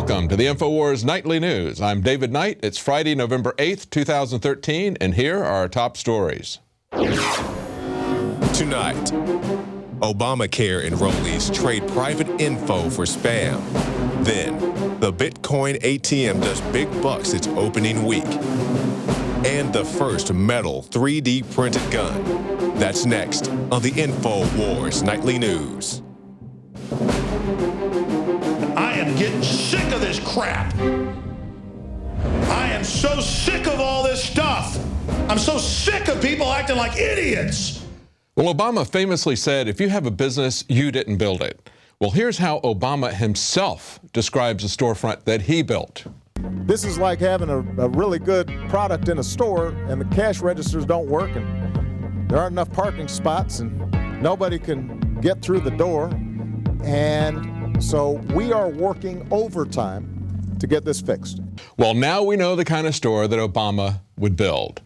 Welcome to the Infowars Nightly News. I'm David Knight. It's Friday, November 8th, 2013, and here are our top stories. Tonight, ObamaCare enrollees trade private info for spam. Then, the Bitcoin ATM does big bucks its opening week. And the first metal 3D printed gun. That's next on the Infowars Nightly News. I am getting sick of this crap. I am so sick of all this stuff. I'm so sick of people acting like idiots. Well, Obama famously said, if you have a business, you didn't build it. Well, here's how Obama himself describes a storefront that he built. This is like having a really good product in a store and the cash registers don't work and there aren't enough parking spots and nobody can get through the door. And so we are working overtime to get this fixed. Well, now we know the kind of store that Obama would build.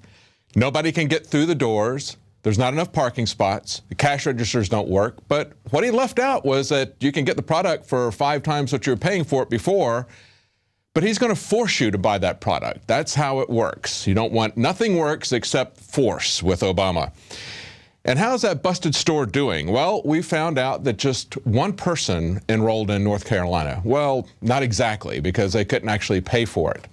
Nobody can get through the doors. There's not enough parking spots. The cash registers don't work. But what he left out was that you can get the product for 5 times what you were paying for it before, but he's going to force you to buy that product. That's how it works. You don't want, nothing works except force with Obama. And how's that busted store doing? Well, we found out that just one person enrolled in North Carolina. Well, not exactly, because they couldn't actually pay for it.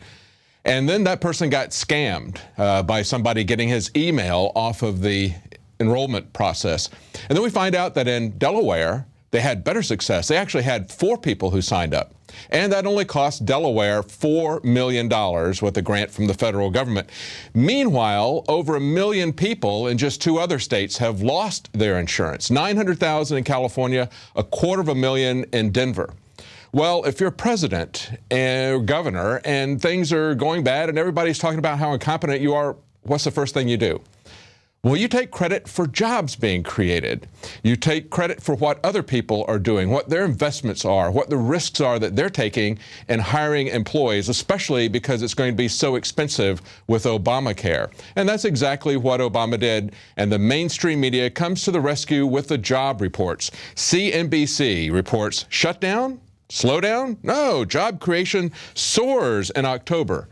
And then that person got scammed by somebody getting his email off of the enrollment process. And then we find out that in Delaware, they had better success. They actually had 4 people who signed up. And that only cost Delaware $4 million with a grant from the federal government. Meanwhile, over 1 million people in just 2 other states have lost their insurance. 900,000 in California, 250,000 in Denver. Well, if you're president and governor and things are going bad and everybody's talking about how incompetent you are, what's the first thing you do? Well, you take credit for jobs being created. You take credit for what other people are doing, what their investments are, what the risks are that they're taking in hiring employees, especially because it's going to be so expensive with ObamaCare. And that's exactly what Obama did. And the mainstream media comes to the rescue with the job reports. CNBC reports shutdown, slowdown? No, job creation soars in October.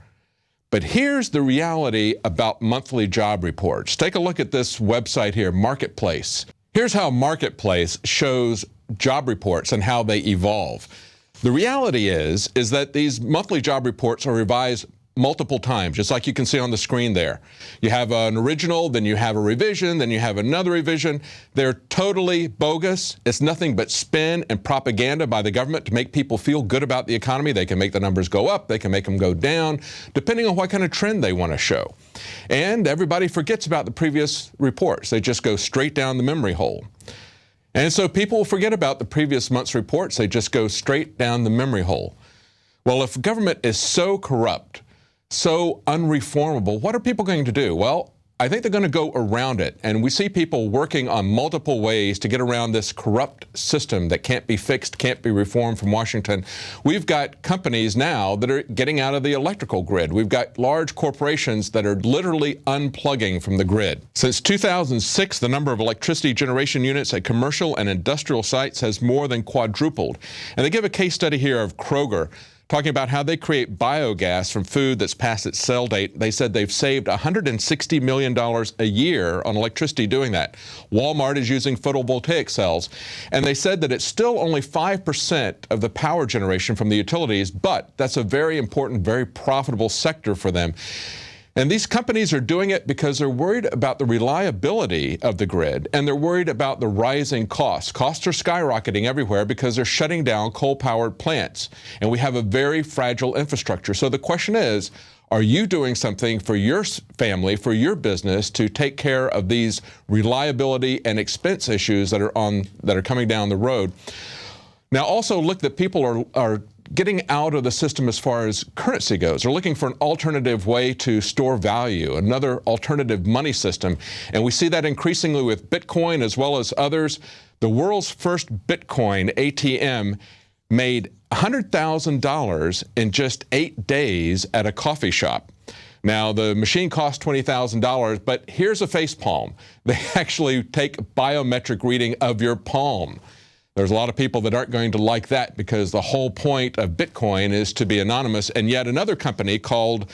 But here's the reality about monthly job reports. Take a look at this website here, Marketplace. Here's how Marketplace shows job reports and how they evolve. The reality is that these monthly job reports are revised multiple times, just like you can see on the screen there. You have an original, then you have a revision, then you have another revision. They're totally bogus. It's nothing but spin and propaganda by the government to make people feel good about the economy. They can make the numbers go up, they can make them go down, depending on what kind of trend they want to show. And everybody forgets about the previous reports. They just go straight down the memory hole. And so people will forget about the previous month's reports. They just go straight down the memory hole. Well, if government is so corrupt, so unreformable, what are people going to do? Well, I think they're going to go around it. And we see people working on multiple ways to get around this corrupt system that can't be fixed, can't be reformed from Washington. We've got companies now that are getting out of the electrical grid. We've got large corporations that are literally unplugging from the grid. Since 2006, the number of electricity generation units at commercial and industrial sites has more than quadrupled. And they give a case study here of Kroger, talking about how they create biogas from food that's past its sell date. They said they've saved $160 million a year on electricity doing that. Walmart is using photovoltaic cells. And they said that it's still only 5% of the power generation from the utilities, but that's a very important, very profitable sector for them. And these companies are doing it because they're worried about the reliability of the grid, and they're worried about the rising costs. Costs are skyrocketing everywhere because they're shutting down coal-powered plants. And we have a very fragile infrastructure. So the question is, are you doing something for your family, for your business, to take care of these reliability and expense issues that are coming down the road? Now, also look that people are getting out of the system as far as currency goes. They're looking for an alternative way to store value, another alternative money system. And we see that increasingly with Bitcoin as well as others. The world's first Bitcoin ATM made $100,000 in just 8 days at a coffee shop. Now, the machine cost $20,000, but here's a face palm. They actually take biometric reading of your palm. There's a lot of people that aren't going to like that because the whole point of Bitcoin is to be anonymous. And yet another company called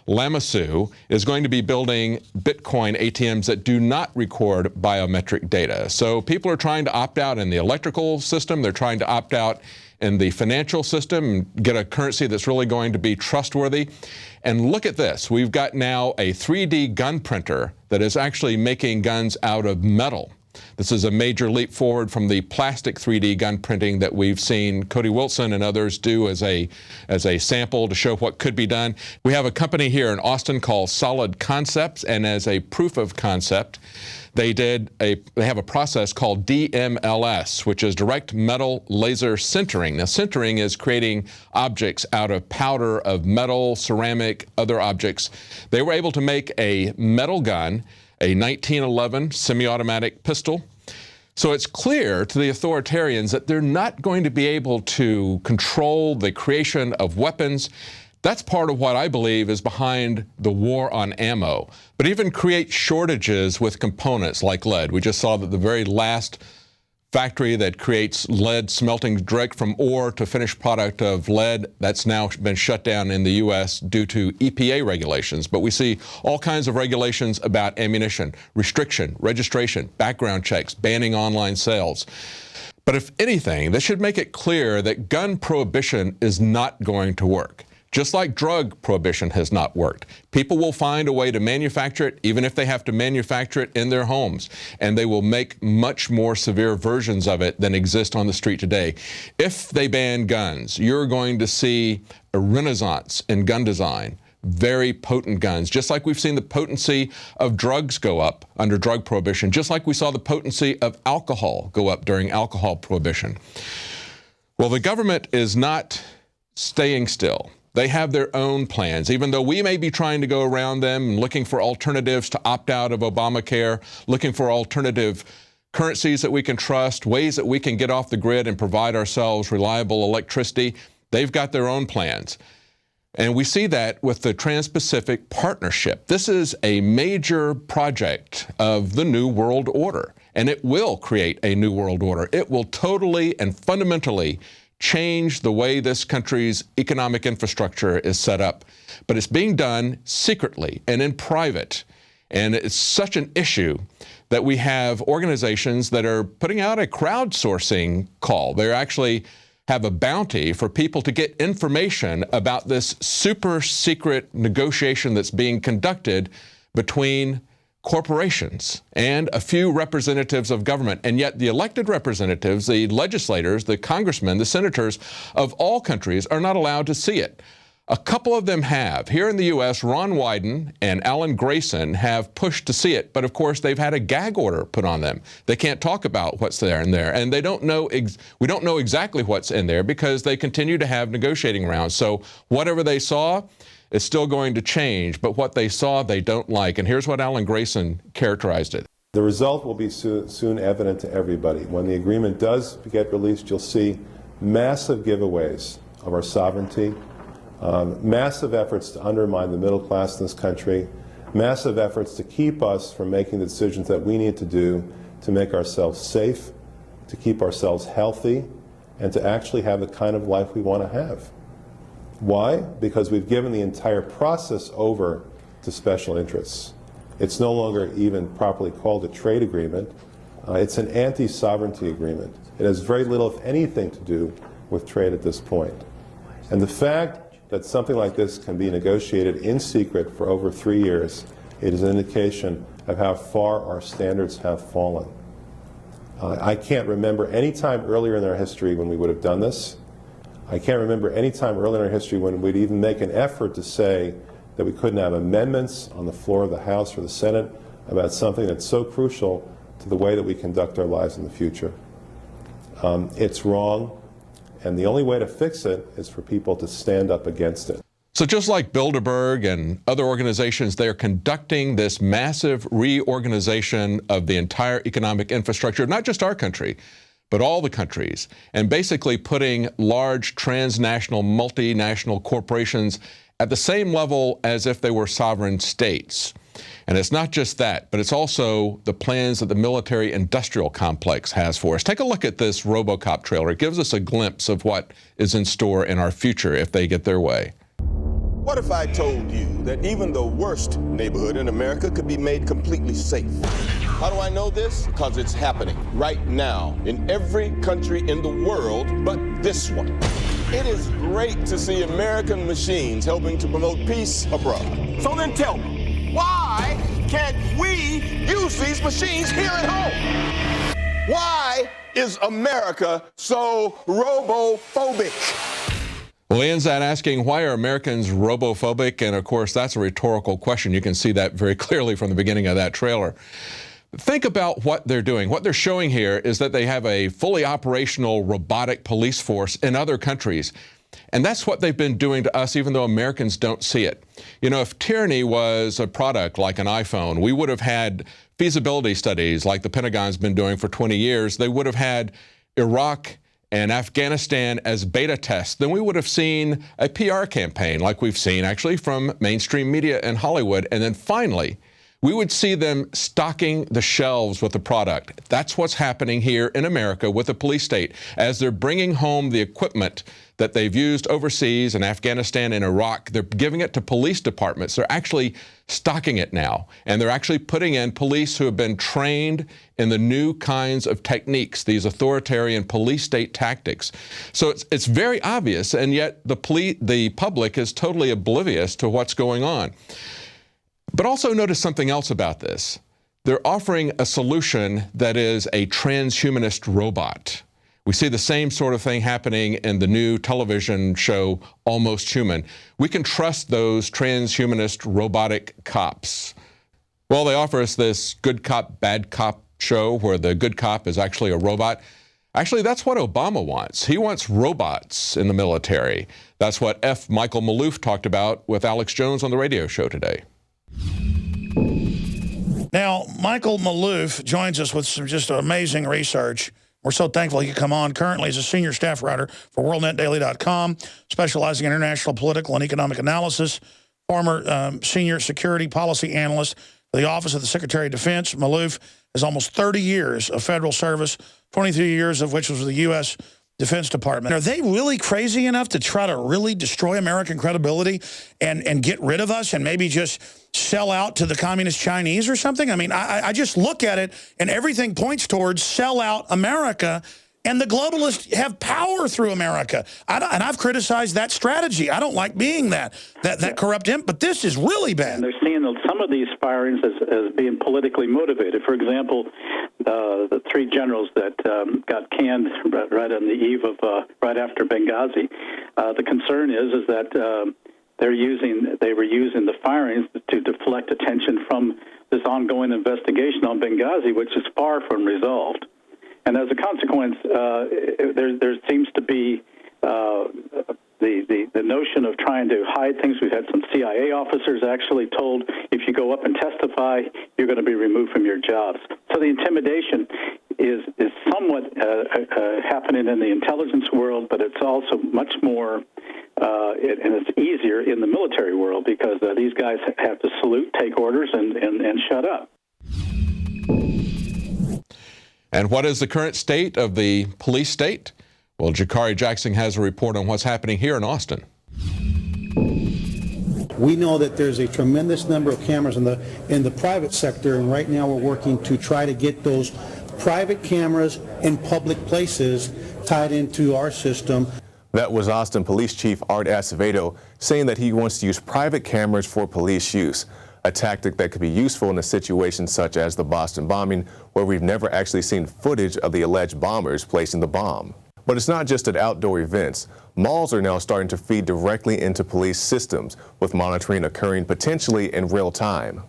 Lamassu is going to be building Bitcoin ATMs that do not record biometric data. So people are trying to opt out in the electrical system. They're trying to opt out in the financial system and get a currency that's really going to be trustworthy. And look at this. We've got now a 3D gun printer that is actually making guns out of metal. This is a major leap forward from the plastic 3D gun printing that we've seen Cody Wilson and others do as a sample to show what could be done. We have a company here in Austin called Solid Concepts, and as a proof of concept, they have a process called DMLS, which is direct metal laser sintering. Now, sintering is creating objects out of powder of metal, ceramic, other objects. They were able to make a metal gun, a 1911 semi-automatic pistol. So it's clear to the authoritarians that they're not going to be able to control the creation of weapons. That's part of what I believe is behind the war on ammo. But even create shortages with components like lead. We just saw that the very last factory that creates lead smelting direct from ore to finished product of lead, that's now been shut down in the U.S. due to EPA regulations. But we see all kinds of regulations about ammunition, restriction, registration, background checks, banning online sales. But if anything, this should make it clear that gun prohibition is not going to work. Just like drug prohibition has not worked. People will find a way to manufacture it, even if they have to manufacture it in their homes. And they will make much more severe versions of it than exist on the street today. If they ban guns, you're going to see a renaissance in gun design. Very potent guns, just like we've seen the potency of drugs go up under drug prohibition, just like we saw the potency of alcohol go up during alcohol prohibition. Well, the government is not staying still. They have their own plans, even though we may be trying to go around them and looking for alternatives to opt out of Obamacare, looking for alternative currencies that we can trust, ways that we can get off the grid and provide ourselves reliable electricity. They've got their own plans. And we see that with the Trans-Pacific Partnership. This is a major project of the New World Order, and it will create a New World Order. It will totally and fundamentally change the way this country's economic infrastructure is set up. But it's being done secretly and in private. And it's such an issue that we have organizations that are putting out a crowdsourcing call. They actually have a bounty for people to get information about this super secret negotiation that's being conducted between corporations and a few representatives of government. And yet the elected representatives, the legislators, the congressmen, the senators of all countries are not allowed to see it. A couple of them have. Here in the U.S., Ron Wyden and Alan Grayson have pushed to see it, but of course they've had a gag order put on them. They can't talk about what's there in there, and they don't know. We don't know exactly what's in there because they continue to have negotiating rounds. So whatever they saw is still going to change, but what they saw they don't like. And here's what Alan Grayson characterized it. The result will be soon evident to everybody. When the agreement does get released, you'll see massive giveaways of our sovereignty, massive efforts to undermine the middle class in this country, massive efforts to keep us from making the decisions that we need to do to make ourselves safe, to keep ourselves healthy, and to actually have the kind of life we want to have. Why? Because we've given the entire process over to special interests. It's no longer even properly called a trade agreement. It's an anti-sovereignty agreement. It has very little, if anything, to do with trade at this point. And the fact that something like this can be negotiated in secret for over 3 years, it is an indication of how far our standards have fallen. I can't remember any time earlier in our history when we would have done this. I can't remember any time earlier in our history when we'd even make an effort to say that we couldn't have amendments on the floor of the House or the Senate about something that's so crucial to the way that we conduct our lives in the future. It's wrong, and the only way to fix it is for people to stand up against it. So just like Bilderberg and other organizations, they're conducting this massive reorganization of the entire economic infrastructure, not just our country, but all the countries, and basically putting large transnational, multinational corporations at the same level as if they were sovereign states. And it's not just that, but it's also the plans that the military-industrial complex has for us. Take a look at this RoboCop trailer. It gives us a glimpse of what is in store in our future if they get their way. What if I told you that even the worst neighborhood in America could be made completely safe? How do I know this? Because it's happening right now in every country in the world but this one. It is great to see American machines helping to promote peace abroad. So then tell me, why can't we use these machines here at home? Why is America so robophobic? Well, he ends that asking, why are Americans robophobic? And of course, that's a rhetorical question. You can see that very clearly from the beginning of that trailer. Think about what they're doing. What they're showing here is that they have a fully operational robotic police force in other countries. And that's what they've been doing to us, even though Americans don't see it. You know, if tyranny was a product like an iPhone, we would have had feasibility studies like the Pentagon's been doing for 20 years. They would have had Iraq and Afghanistan as beta tests. Then we would have seen a PR campaign like we've seen actually from mainstream media in Hollywood. And then finally, we would see them stocking the shelves with the product. That's what's happening here in America with the police state. As they're bringing home the equipment that they've used overseas in Afghanistan and Iraq, they're giving it to police departments. They're actually stocking it now. And they're actually putting in police who have been trained in the new kinds of techniques, these authoritarian police state tactics. So it's very obvious, and yet the public is totally oblivious to what's going on. But also notice something else about this. They're offering a solution that is a transhumanist robot. We see the same sort of thing happening in the new television show, Almost Human. We can trust those transhumanist robotic cops. Well, they offer us this good cop, bad cop show where the good cop is actually a robot. Actually, that's what Obama wants. He wants robots in the military. That's what Michael Maloof talked about with Alex Jones on the radio show today. Now, Michael Maloof joins us with some just amazing research. We're so thankful he could come on. Currently, he's a senior staff writer for WorldNetDaily.com, specializing in international political and economic analysis, former senior security policy analyst for the Office of the Secretary of Defense. Maloof has almost 30 years of federal service, 23 years of which was with the U.S. Defense Department. Are they really crazy enough to try to really destroy American credibility and get rid of us and maybe just sell out to the communist Chinese or something? I mean, I just look at it and everything points towards sell out America, and the globalists have power through America. And I've criticized that strategy. I don't like being that corrupt imp, but this is really bad. And they're seeing some of these firings as being politically motivated. For example, the three generals that got canned right on the eve of right after Benghazi. The concern is that they were using the firings to deflect attention from this ongoing investigation on Benghazi, which is far from resolved. And as a consequence, there seems to be the notion of trying to hide things. We've had some CIA officers actually told, if you go up and testify, you're going to be removed from your jobs. So the intimidation is somewhat happening in the intelligence world, but it's also much more, and it's easier in the military world because these guys have to salute, take orders, and shut up. And what is the current state of the police state? Well, Jakari Jackson has a report on what's happening here in Austin. We know that there's a tremendous number of cameras in the private sector, and right now we're working to try to get those private cameras in public places tied into our system. That was Austin Police Chief Art Acevedo saying that he wants to use private cameras for police use, a tactic that could be useful in a situation such as the Boston bombing, where we've never actually seen footage of the alleged bombers placing the bomb. But it's not just at outdoor events. Malls are now starting to feed directly into police systems, with monitoring occurring potentially in real time.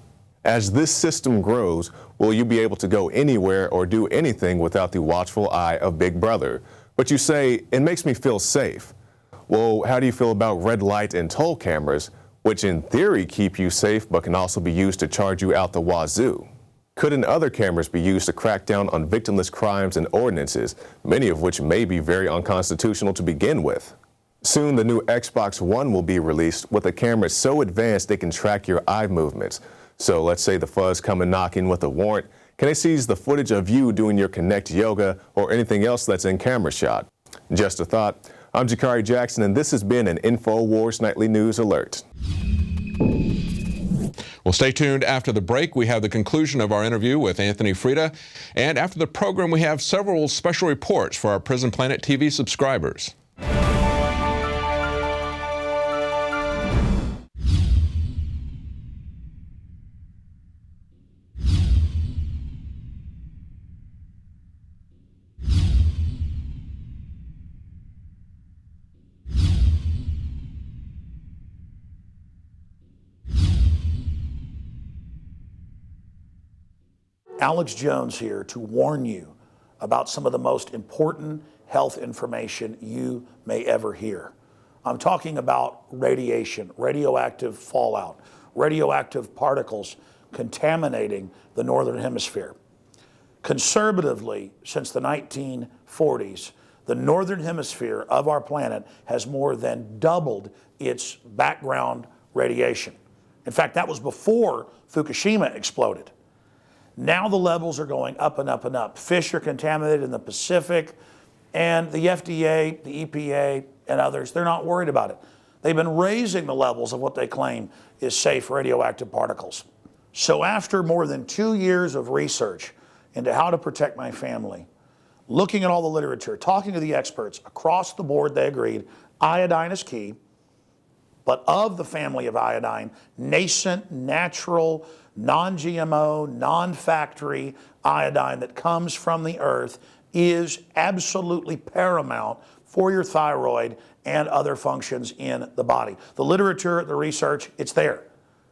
As this system grows, will you be able to go anywhere or do anything without the watchful eye of Big Brother? But you say, it makes me feel safe. Well, how do you feel about red light and toll cameras, which in theory keep you safe but can also be used to charge you out the wazoo? Couldn't other cameras be used to crack down on victimless crimes and ordinances, many of which may be very unconstitutional to begin with? Soon the new Xbox One will be released with a camera so advanced they can track your eye movements. So let's say the fuzz coming knocking with a warrant. Can they seize the footage of you doing your Connect yoga or anything else that's in camera shot? Just a thought. I'm Jakari Jackson, and this has been an Infowars Nightly News Alert. Well, stay tuned. After the break, we have the conclusion of our interview with Anthony Freda. And after the program, we have several special reports for our Prison Planet TV subscribers. Alex Jones here to warn you about some of the most important health information you may ever hear. I'm talking about radiation, radioactive fallout, radioactive particles contaminating the Northern Hemisphere. Conservatively, since the 1940s, the Northern Hemisphere of our planet has more than doubled its background radiation. In fact, that was before Fukushima exploded. Now the levels are going up and up and up. Fish are contaminated in the Pacific, and the FDA, the EPA, and others, they're not worried about it. They've been raising the levels of what they claim is safe radioactive particles. So after more than 2 years of research into how to protect my family, looking at all the literature, talking to the experts, across the board they agreed iodine is key, but of the family of iodine, nascent, natural, non-GMO, non-factory iodine that comes from the earth is absolutely paramount for your thyroid and other functions in the body. The literature, the research, it's there.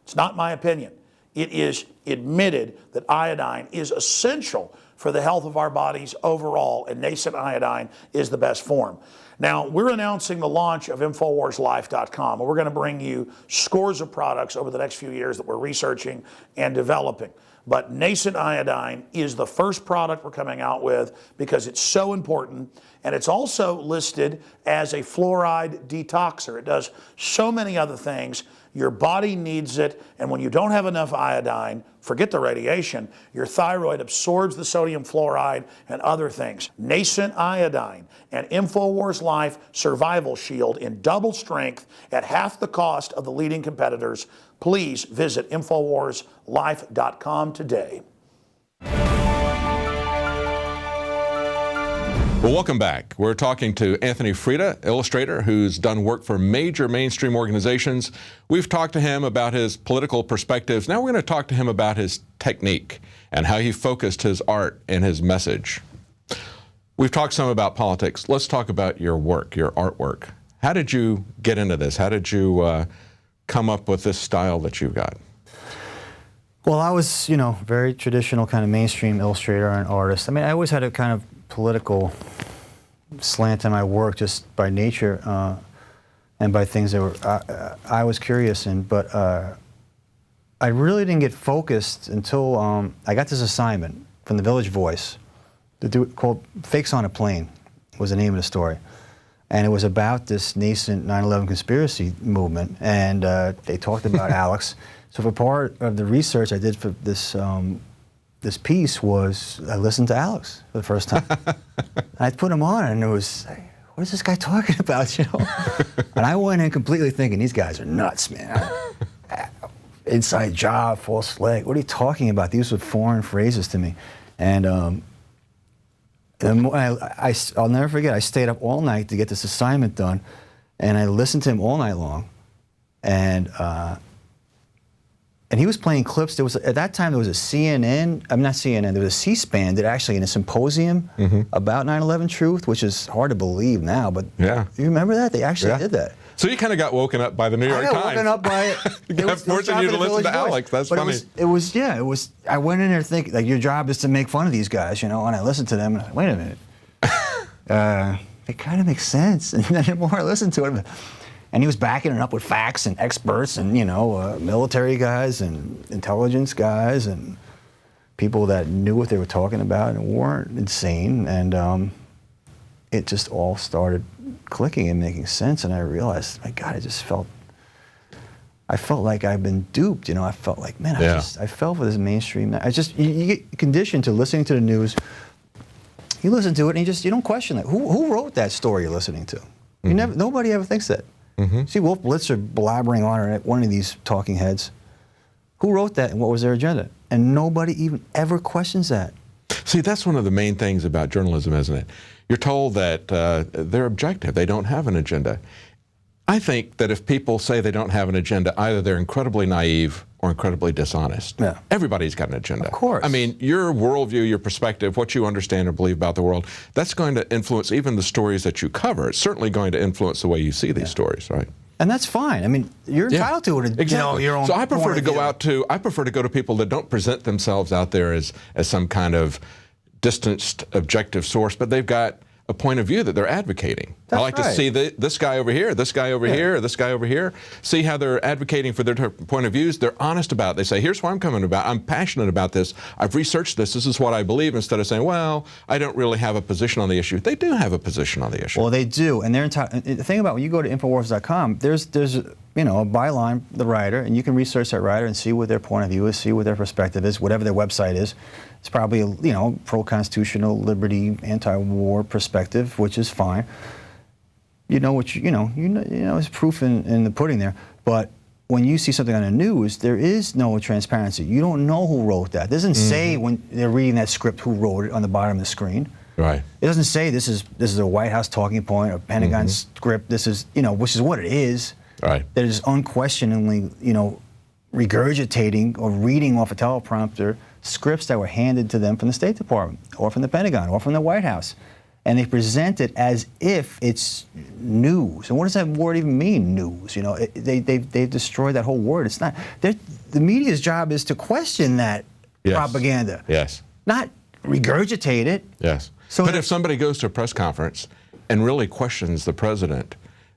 It's not my opinion. It is admitted that iodine is essential for the health of our bodies overall, and nascent iodine is the best form. Now, we're announcing the launch of InfoWarsLife.com, and we're going to bring you scores of products over the next few years that we're researching and developing. But nascent iodine is the first product we're coming out with because it's so important, and it's also listed as a fluoride detoxer. It does so many other things. Your body needs it, and when you don't have enough iodine, forget the radiation, your thyroid absorbs the sodium fluoride and other things. Nascent iodine and InfoWars Life Survival Shield in double strength at half the cost of the leading competitors. Please visit InfoWarsLife.com today. Well, welcome back. We're talking to Anthony Freda, illustrator who's done work for major mainstream organizations. We've talked to him about his political perspectives. Now we're going to talk to him about his technique and how he focused his art and his message. We've talked some about politics. Let's talk about your work, your artwork. How did you get into this? How did you come up with this style that you've got? Well, I was, very traditional kind of mainstream illustrator and artist. I mean, I always had a kind of political slant in my work just by nature and by things that were I was curious in, but I really didn't get focused until I got this assignment from the Village Voice to do called Fakes on a Plane was the name of the story. And it was about this nascent 9/11 conspiracy movement, and they talked about Alex. So for part of the research I did for this this piece was I listened to Alex for the first time. I put him on, and it was, what is this guy talking about, And I went in completely thinking, these guys are nuts, man. Inside job, false leg. What are you talking about? These were foreign phrases to me. And I'll never forget, I stayed up all night to get this assignment done, and I listened to him all night long. And he was playing clips. There was, at that time, there was a CNN, not CNN, there was a C-SPAN that actually in a symposium about 9/11 truth, which is hard to believe now, but you remember that? They actually did that. So you kind of got woken up by the New York Times. I got woken up by it. Forcing you to listen to Alex. That's funny. It was, I went in there thinking, like, your job is to make fun of these guys, and I listened to them, and I, wait a minute. It kind of makes sense. And then the more I listened to it, and he was backing it up with facts and experts and, military guys and intelligence guys and people that knew what they were talking about and weren't insane. And it just all started clicking and making sense. And I realized, my God, I just felt I felt like I've been duped. I felt like, man, I fell for this mainstream. You get conditioned to listening to the news. You listen to it and you don't question that. Who wrote that story you're listening to? Nobody ever thinks that. See Wolf Blitzer blabbering on at one of these talking heads. Who wrote that and what was their agenda? And nobody even ever questions that. See, that's one of the main things about journalism, isn't it? You're told that they're objective. They don't have an agenda. I think that if people say they don't have an agenda, either they're incredibly naive or incredibly dishonest. Yeah. Everybody's got an agenda. Of course. I mean, your worldview, your perspective, what you understand or believe about the world, that's going to influence even the stories that you cover. It's certainly going to influence the way you see these stories, right? And that's fine. I mean, you're entitled to it. Exactly. Your own so I prefer to go out to. I prefer to go to people that don't present themselves out there as some kind of distanced, objective source, but they've got a point of view that they're advocating. That's I like right. to see this guy over here, this guy over here, this guy over here. See how they're advocating for their point of views. They're honest about it. They say, here's where I'm coming about. I'm passionate about this. I've researched this. This is what I believe, instead of saying, well, I don't really have a position on the issue. They do have a position on the issue. Well, they do. And they're entitled. The thing about when you go to Infowars.com, there's a byline, the writer, and you can research that writer and see what their point of view is, see what their perspective is, whatever their website is. It's probably a pro-constitutional, liberty, anti-war perspective, which is fine. There's proof in the pudding there. But when you see something on the news, there is no transparency. You don't know who wrote that. It doesn't say when they're reading that script who wrote it on the bottom of the screen. Right. It doesn't say this is a White House talking point or Pentagon script. This is which is what it is. Right. That is unquestioningly regurgitating or reading off a teleprompter scripts that were handed to them from the State Department or from the Pentagon or from the White House. And they present it as if it's news. And what does that word even mean, news? They've destroyed that whole word. It's not. The media's job is to question that propaganda. Yes. Not regurgitate it. Yes. So but if somebody goes to a press conference and really questions the president,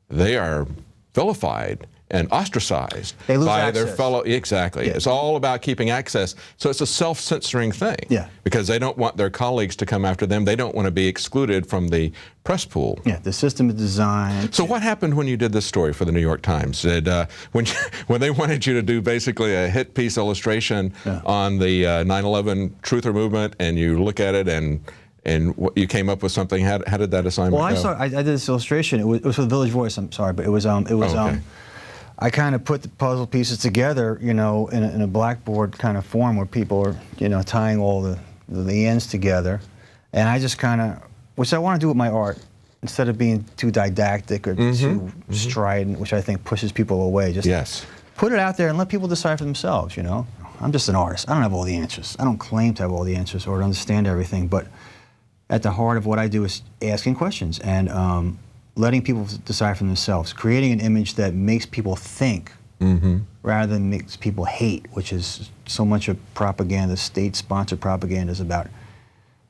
they are vilified and ostracized by their fellow. Exactly. Yeah. It's all about keeping access. So it's a self-censoring thing. Yeah. Because they don't want their colleagues to come after them. They don't want to be excluded from the press pool. Yeah. The system is designed. So what happened when you did this story for the New York Times? When they wanted you to do basically a hit piece illustration on the 9/11 truther movement, and you look at it and you came up with something. How did that assignment go? Well, I did this illustration. It was for the Village Voice. I'm sorry, but it was okay. I kind of put the puzzle pieces together, in a blackboard kind of form where people are, tying all the ends together, and I just kind of, which I want to do with my art, instead of being too didactic or too strident, which I think pushes people away. Just put it out there and let people decide for themselves. I'm just an artist. I don't have all the answers. I don't claim to have all the answers or to understand everything, but at the heart of what I do is asking questions and letting people decide for themselves, creating an image that makes people think rather than makes people hate, which is so much of propaganda, state-sponsored propaganda is about,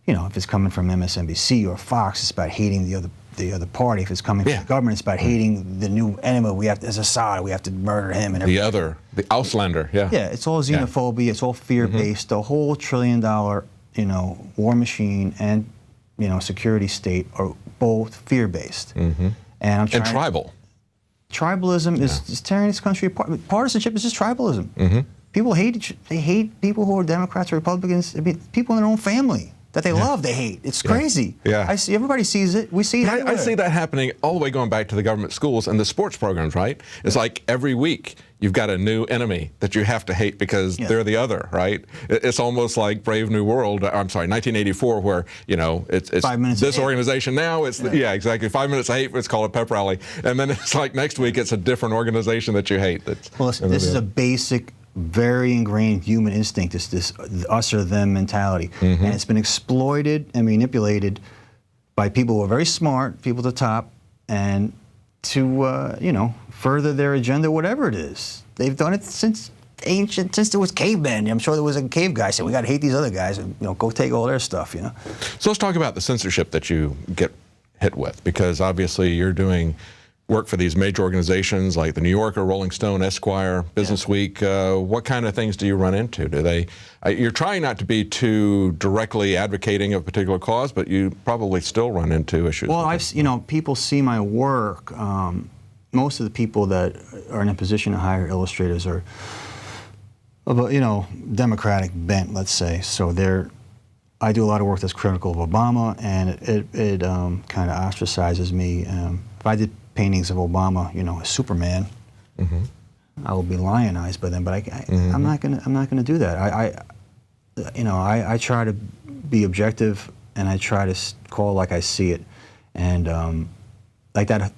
if it's coming from MSNBC or Fox, it's about hating the other party. If it's coming from the government, it's about hating the new enemy. As Assad, we have to murder him. And the Auslander, Yeah, it's all xenophobia, it's all fear-based. The whole $1 trillion, war machine and security state are both fear-based. And tribal. Tribalism is tearing this country apart. Partisanship is just tribalism. People hate people who are Democrats or Republicans. I mean, people in their own family that they love, they hate. It's crazy. Yeah. Everybody sees it. We see it everywhere. I see that happening all the way going back to the government schools and the sports programs, right? It's like every week you've got a new enemy that you have to hate because they're the other, right? It's almost like Brave New World, 1984, where, it's 5 minutes this organization now, exactly. 5 minutes of hate, it's called a pep rally. And then it's like next week it's a different organization that you hate. Listen, this is a basic, very ingrained human instinct, this us or them mentality. And it's been exploited and manipulated by people who are very smart, people at the top, and to, further their agenda, whatever it is. They've done it since there was cavemen. I'm sure there was a cave guy saying, we got to hate these other guys and, go take all their stuff, So let's talk about the censorship that you get hit with, because obviously you're doing work for these major organizations like the New Yorker, Rolling Stone, Esquire, Business Week. What kind of things do you run into? You're trying not to be too directly advocating a particular cause, but you probably still run into issues. Well, people see my work, most of the people that are in a position to hire illustrators are of a, Democratic bent, let's say. So I do a lot of work that's critical of Obama, and it kind of ostracizes me. If I did paintings of Obama, as Superman, I will be lionized by them. But I'm not gonna do that. I try to be objective, and I try to call like I see it, and like that,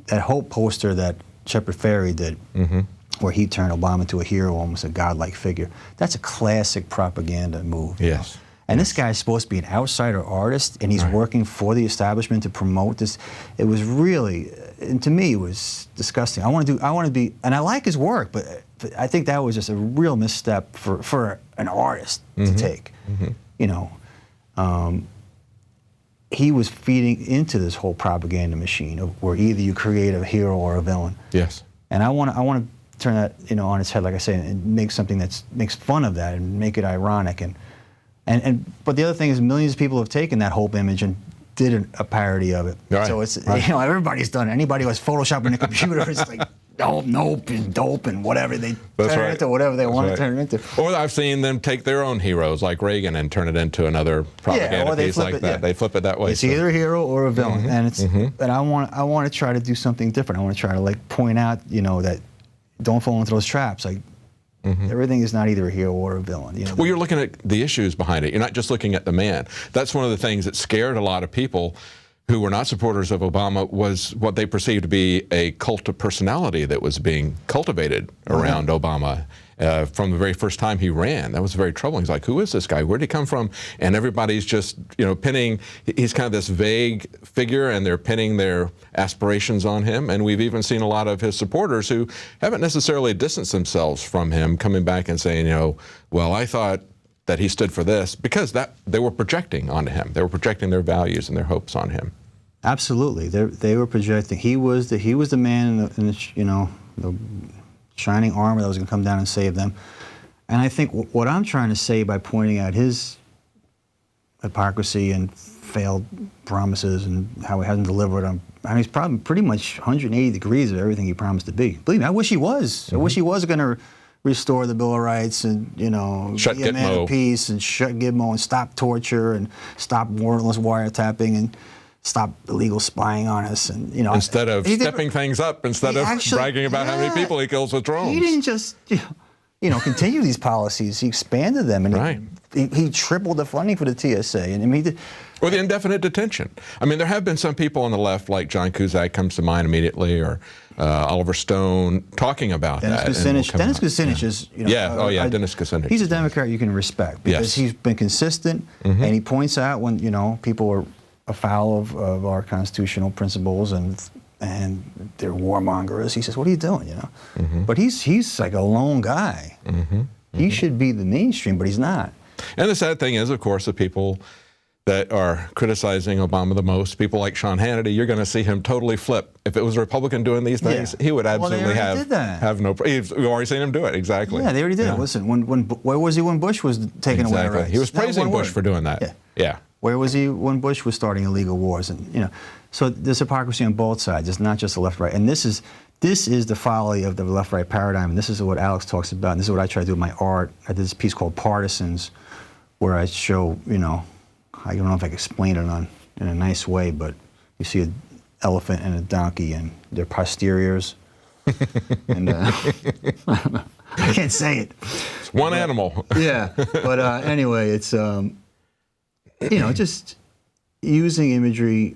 that Hope poster that Shepard Fairey did. Where he turned Obama into a hero, almost a godlike figure. That's a classic propaganda move. Yes. And this guy's supposed to be an outsider artist, and he's working for the establishment to promote this. It was really, and to me, it was disgusting. I want to be, and I like his work, but I think that was just a real misstep for an artist to take. He was feeding into this whole propaganda machine of where either you create a hero or a villain. Yes. And I want to turn that on its head, like I say, and make something that makes fun of that and make it ironic. But the other thing is, millions of people have taken that Hope image and did a parody of it. Right. So it's everybody's done it. Anybody who has Photoshop in a computer is like nope and dope and whatever they turn it into, whatever they want to turn it into. Or I've seen them take their own heroes like Reagan and turn it into another propaganda piece like that. They flip it that way. It's either a hero or a villain, and it's. And I want to try to do something different. I want to try to point out that. Don't fall into those traps. Like everything is not either a hero or a villain. Well, you're looking at the issues behind it. You're not just looking at the man. That's one of the things that scared a lot of people who were not supporters of Obama, was what they perceived to be a cult of personality that was being cultivated around Obama from the very first time he ran. That was very troubling. He's like, who is this guy? Where did he come from? And everybody's just, pinning, he's kind of this vague figure, and they're pinning their aspirations on him. And we've even seen a lot of his supporters who haven't necessarily distanced themselves from him coming back and saying, well, I thought that he stood for this, because they were projecting onto him. They were projecting their values and their hopes on him. Absolutely, they were projecting. He was the man in the shining armor that was going to come down and save them. And I think what I'm trying to say by pointing out his hypocrisy and failed promises and how he hasn't delivered on, he's probably pretty much 180 degrees of everything he promised to be. Believe me, I wish he was. I wish he was going to restore the Bill of Rights and, shut be a man of peace and shut Gitmo and stop torture and stop warrantless wiretapping and stop illegal spying on us, and instead of stepping things up, instead of bragging about how many people he kills with drones. He didn't just continue these policies. He expanded them, and he tripled the funding for the TSA. And he did. Or the indefinite detention. I mean, there have been some people on the left, like John Cusack comes to mind immediately, or Oliver Stone, talking about Dennis Kucinich. Dennis Kucinich is, Dennis Kucinich. He's a Democrat you can respect, because he's been consistent, and he points out when people are afoul of our constitutional principles and they're warmongers. He says, "What are you doing?" But he's like a lone guy. He should be the mainstream, but he's not. And the sad thing is, of course, the people that are criticizing Obama the most, people like Sean Hannity, you're going to see him totally flip. If it was a Republican doing these things, he would absolutely have no. We've already seen him do it. Exactly. Yeah, they already did. Yeah. Listen, where was he when Bush was taking away our rights? He was praising Bush for doing that. Yeah. Where was he when Bush was starting illegal wars? And so there's hypocrisy on both sides. It's not just the left-right. And this is the folly of the left-right paradigm. And this is what Alex talks about. And this is what I try to do with my art. I did this piece called Partisans, where I show, I don't know if I can explain it in a nice way, but you see an elephant and a donkey and their posteriors. And I can't say it. It's one animal. Yeah. But anyway, it's just using imagery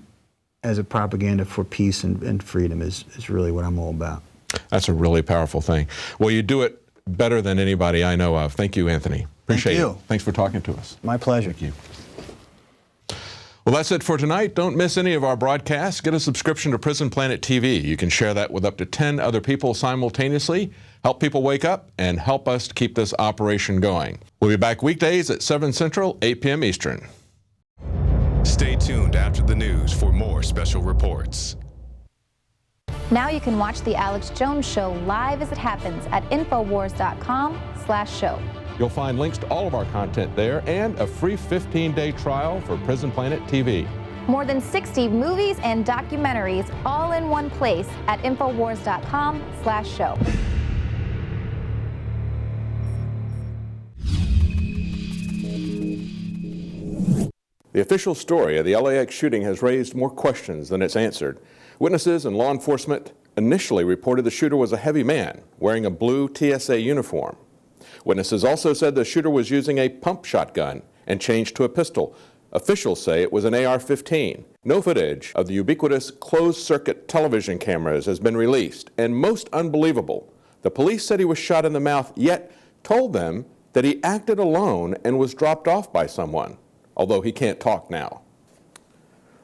as a propaganda for peace and freedom is really what I'm all about. That's a really powerful thing. Well, you do it better than anybody I know of. Thank you, Anthony. Appreciate it. Thanks for talking to us. My pleasure. Thank you. Well, that's it for tonight. Don't miss any of our broadcasts. Get a subscription to Prison Planet TV. You can share that with up to 10 other people simultaneously. Help people wake up and help us to keep this operation going. We'll be back weekdays at 7 Central, 8 p.m. Eastern. Stay tuned after the news for more special reports. Now you can watch The Alex Jones Show live as it happens at Infowars.com/show. You'll find links to all of our content there and a free 15-day trial for Prison Planet TV. More than 60 movies and documentaries all in one place at Infowars.com/show. The official story of the LAX shooting has raised more questions than it's answered. Witnesses and law enforcement initially reported the shooter was a heavy man wearing a blue TSA uniform. Witnesses also said the shooter was using a pump shotgun and changed to a pistol. Officials say it was an AR-15. No footage of the ubiquitous closed-circuit television cameras has been released, and most unbelievable, the police said he was shot in the mouth, yet told them that he acted alone and was dropped off by someone, although he can't talk now.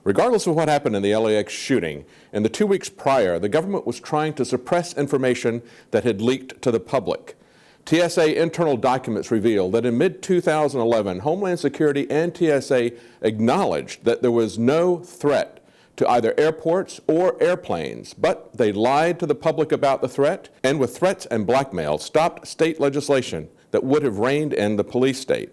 Regardless of what happened in the LAX shooting, in the 2 weeks prior, the government was trying to suppress information that had leaked to the public. TSA internal documents reveal that in mid-2011, Homeland Security and TSA acknowledged that there was no threat to either airports or airplanes, but they lied to the public about the threat, and with threats and blackmail, stopped state legislation that would have reined in the police state.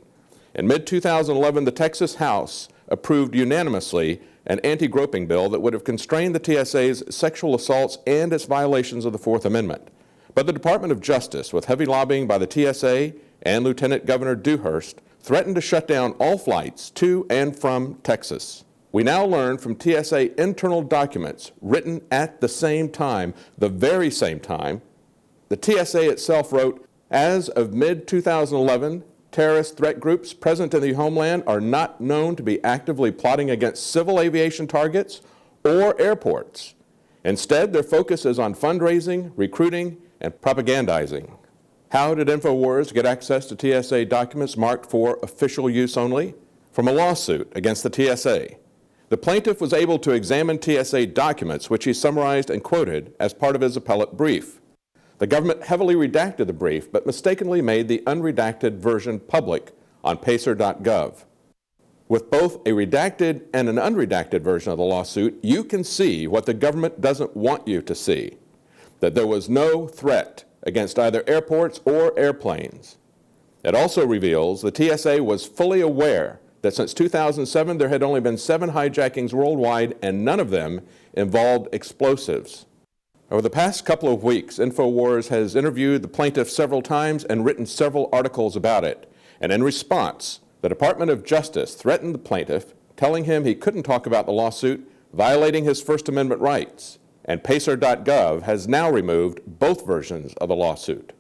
In mid-2011, the Texas House approved unanimously an anti-groping bill that would have constrained the TSA's sexual assaults and its violations of the Fourth Amendment. But the Department of Justice, with heavy lobbying by the TSA and Lieutenant Governor Dewhurst, threatened to shut down all flights to and from Texas. We now learn from TSA internal documents written at the same time, the very same time, the TSA itself wrote, as of mid-2011, terrorist threat groups present in the homeland are not known to be actively plotting against civil aviation targets or airports. Instead, their focus is on fundraising, recruiting, and propagandizing. How did Infowars get access to TSA documents marked for official use only? From a lawsuit against the TSA. The plaintiff was able to examine TSA documents, which he summarized and quoted as part of his appellate brief. The government heavily redacted the brief, but mistakenly made the unredacted version public on pacer.gov. With both a redacted and an unredacted version of the lawsuit, you can see what the government doesn't want you to see, that there was no threat against either airports or airplanes. It also reveals the TSA was fully aware that since 2007 there had only been 7 hijackings worldwide and none of them involved explosives. Over the past couple of weeks, Infowars has interviewed the plaintiff several times and written several articles about it. And in response, the Department of Justice threatened the plaintiff, telling him he couldn't talk about the lawsuit, violating his First Amendment rights. And pacer.gov has now removed both versions of the lawsuit.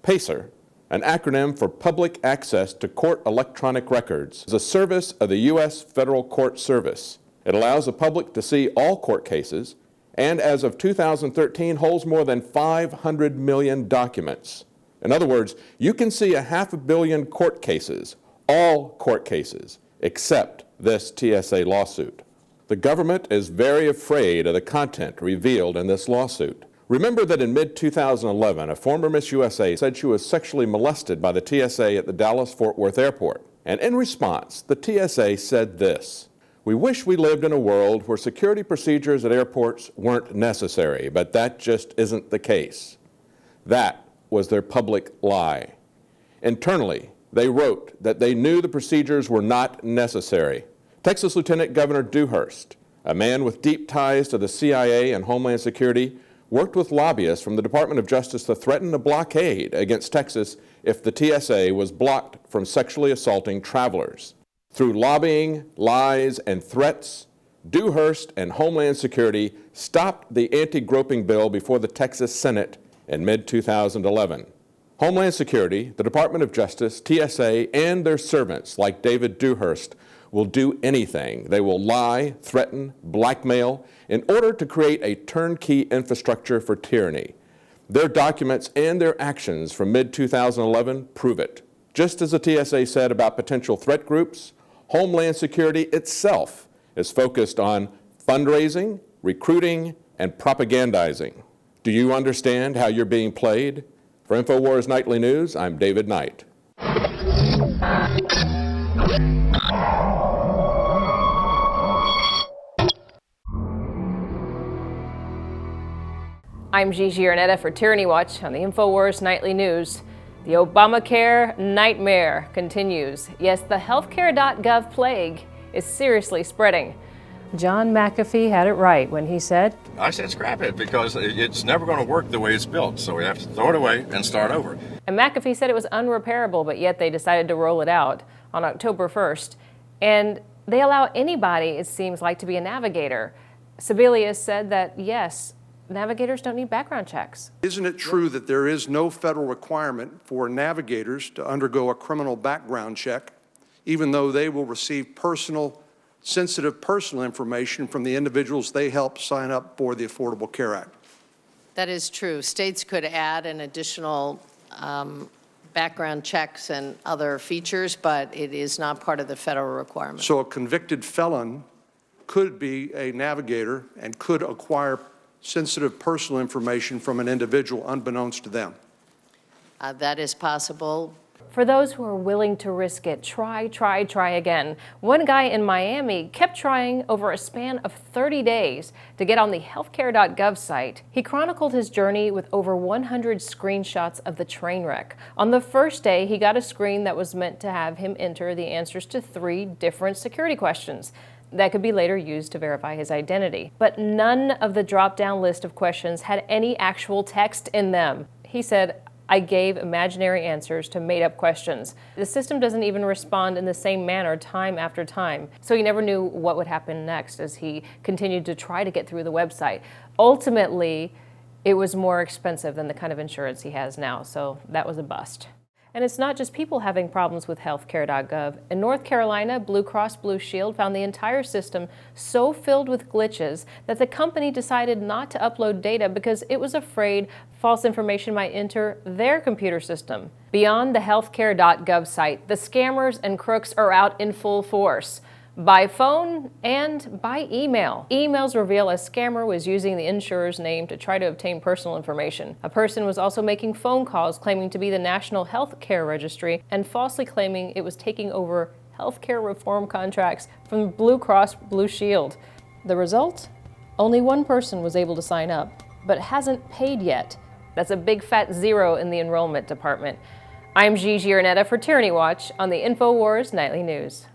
PACER, an acronym for Public Access to Court Electronic Records, is a service of the U.S. Federal Court Service. It allows the public to see all court cases, and as of 2013 holds more than 500 million documents. In other words, you can see 500 million court cases, all court cases, except this TSA lawsuit. The government is very afraid of the content revealed in this lawsuit. Remember that in mid-2011, a former Miss USA said she was sexually molested by the TSA at the Dallas-Fort Worth airport. And in response, the TSA said this: "We wish we lived in a world where security procedures at airports weren't necessary, but that just isn't the case." That was their public lie. Internally, they wrote that they knew the procedures were not necessary. Texas Lieutenant Governor Dewhurst, a man with deep ties to the CIA and Homeland Security, worked with lobbyists from the Department of Justice to threaten a blockade against Texas if the TSA was blocked from sexually assaulting travelers. Through lobbying, lies, and threats, Dewhurst and Homeland Security stopped the anti-groping bill before the Texas Senate in mid-2011. Homeland Security, the Department of Justice, TSA, and their servants like David Dewhurst will do anything. They will lie, threaten, blackmail in order to create a turnkey infrastructure for tyranny. Their documents and their actions from mid-2011 prove it. Just as the TSA said about potential threat groups, Homeland Security itself is focused on fundraising, recruiting, and propagandizing. Do you understand how you're being played? For Infowars Nightly News, I'm David Knight. I'm Gigi Arnetta for Tyranny Watch on the Infowars Nightly News. The ObamaCare nightmare continues. Yes, the healthcare.gov plague is seriously spreading. John McAfee had it right when he said, I said scrap it because it's never going to work the way it's built, so we have to throw it away and start over. And McAfee said it was unrepairable, but yet they decided to roll it out on October 1st. And they allow anybody, it seems like, to be a navigator. Sebelius said that, yes, navigators don't need background checks. Isn't it true that there is no federal requirement for navigators to undergo a criminal background check, even though they will receive sensitive personal information from the individuals they help sign up for the Affordable Care Act? That is true. States could add an additional background checks and other features, but it is not part of the federal requirement. So a convicted felon could be a navigator and could acquire sensitive personal information from an individual unbeknownst to them. That is possible. For those who are willing to risk it, try again. One guy in Miami kept trying over a span of 30 days to get on the healthcare.gov site. He chronicled his journey with over 100 screenshots of the train wreck. On the first day, he got a screen that was meant to have him enter the answers to 3 different security questions that could be later used to verify his identity. But none of the drop-down list of questions had any actual text in them. He said, I gave imaginary answers to made-up questions. The system doesn't even respond in the same manner time after time, so he never knew what would happen next as he continued to try to get through the website. Ultimately, it was more expensive than the kind of insurance he has now, so that was a bust. And it's not just people having problems with healthcare.gov. In North Carolina, Blue Cross Blue Shield found the entire system so filled with glitches that the company decided not to upload data because it was afraid false information might enter their computer system. Beyond the healthcare.gov site, the scammers and crooks are out in full force. By phone and by email. Emails reveal a scammer was using the insurer's name to try to obtain personal information. A person was also making phone calls claiming to be the National Health Care Registry and falsely claiming it was taking over healthcare reform contracts from Blue Cross Blue Shield. The result? Only one person was able to sign up, but hasn't paid yet. That's a big fat 0 in the enrollment department. I'm Gigi Arnetta for Tyranny Watch on the Infowars Nightly News.